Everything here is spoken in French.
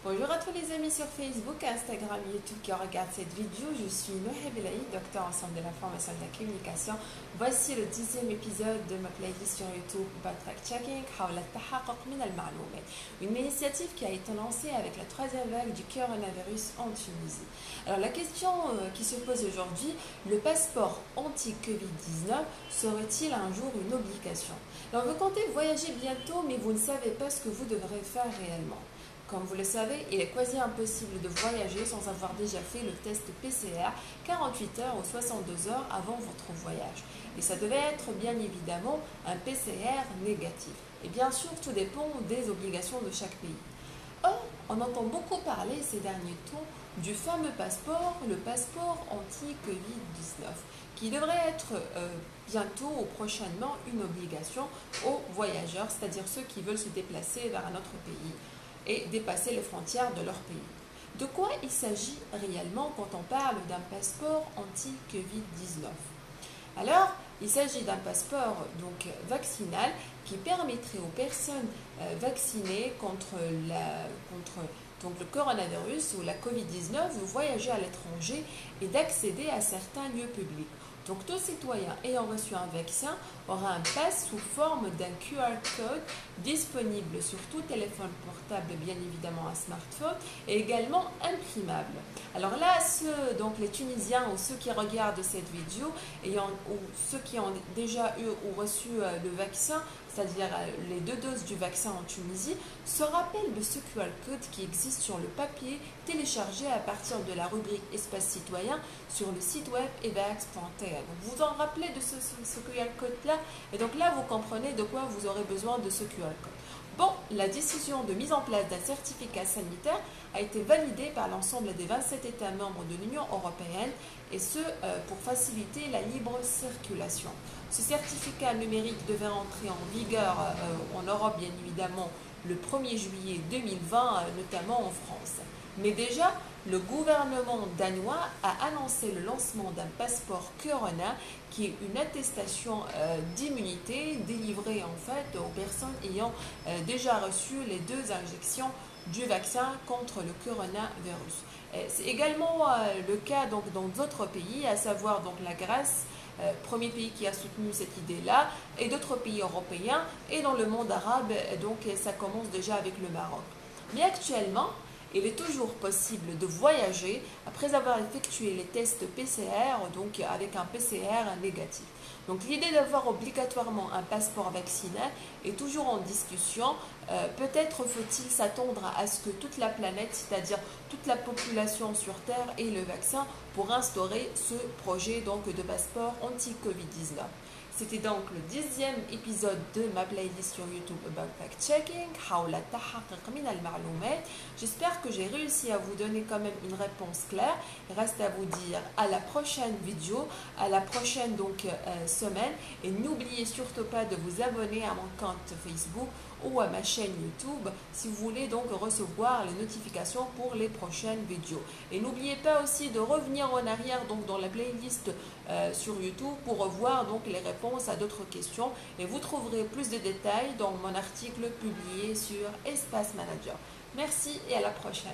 Bonjour à tous les amis sur Facebook, Instagram, YouTube qui regardent cette vidéo. Je suis Nohé Belaïd, docteur en centre de l'information et de la communication. Voici le 10e épisode de ma playlist sur YouTube Fact Checking, une initiative qui a été lancée avec la troisième vague du coronavirus en Tunisie. Alors la question qui se pose aujourd'hui, le passeport anti-Covid-19 serait-il un jour une obligation? Alors vous comptez voyager bientôt mais vous ne savez pas ce que vous devrez faire réellement. Comme vous le savez, il est quasi impossible de voyager sans avoir déjà fait le test PCR 48 heures ou 62 heures avant votre voyage. Et ça devait être bien évidemment un PCR négatif. Et bien sûr, tout dépend des obligations de chaque pays. Or, on entend beaucoup parler ces derniers temps du fameux passeport, le passeport anti-Covid-19, qui devrait être bientôt ou prochainement une obligation aux voyageurs, c'est-à-dire ceux qui veulent se déplacer vers un autre pays et dépasser les frontières de leur pays. De quoi il s'agit réellement quand on parle d'un passeport anti-Covid-19? Alors, il s'agit d'un passeport donc vaccinal qui permettrait aux personnes vaccinées contre le coronavirus ou la Covid-19 de voyager à l'étranger et d'accéder à certains lieux publics. Donc, tout citoyen ayant reçu un vaccin aura un pass sous forme d'un QR code disponible sur tout téléphone portable, bien évidemment un smartphone, et également imprimable. Alors là, les Tunisiens ou ceux qui regardent cette vidéo, ou ceux qui ont déjà eu ou reçu le vaccin, c'est-à-dire les 2 doses du vaccin en Tunisie, se rappellent de ce QR code qui existe sur le papier téléchargé à partir de la rubrique Espace citoyen sur le site web evax.tr. Donc vous vous en rappelez de ce QR code-là, et donc là vous comprenez de quoi vous aurez besoin de ce QR code. Bon, la décision de mise en place d'un certificat sanitaire a été validée par l'ensemble des 27 États membres de l'Union européenne, et ce pour faciliter la libre circulation. Ce certificat numérique devait entrer en vigueur en Europe, bien évidemment, le 1er juillet 2020, notamment en France. Mais déjà, le gouvernement danois a annoncé le lancement d'un passeport Corona, qui est une attestation d'immunité délivrée en fait aux personnes ayant déjà reçu les 2 injections du vaccin contre le coronavirus. C'est également le cas donc, dans d'autres pays, à savoir donc, la Grèce, premier pays qui a soutenu cette idée-là, et d'autres pays européens, et dans le monde arabe, donc ça commence déjà avec le Maroc. Mais actuellement, il est toujours possible de voyager après avoir effectué les tests PCR, donc avec un PCR négatif. Donc l'idée d'avoir obligatoirement un passeport vaccinal est toujours en discussion. Peut-être faut-il s'attendre à ce que toute la planète, c'est-à-dire toute la population sur Terre, ait le vaccin pour instaurer ce projet donc, de passeport anti-Covid-19. C'était donc le 10e épisode de ma playlist sur YouTube About Fact Checking. J'espère que j'ai réussi à vous donner quand même une réponse claire. Il reste à vous dire à la prochaine vidéo, à la prochaine semaine. Et n'oubliez surtout pas de vous abonner à mon compte Facebook ou à ma chaîne YouTube si vous voulez donc recevoir les notifications pour les prochaines vidéos. Et n'oubliez pas aussi de revenir en arrière donc dans la playlist sur YouTube pour revoir donc les réponses à d'autres questions, et vous trouverez plus de détails dans mon article publié sur Espace Manager. Merci et à la prochaine.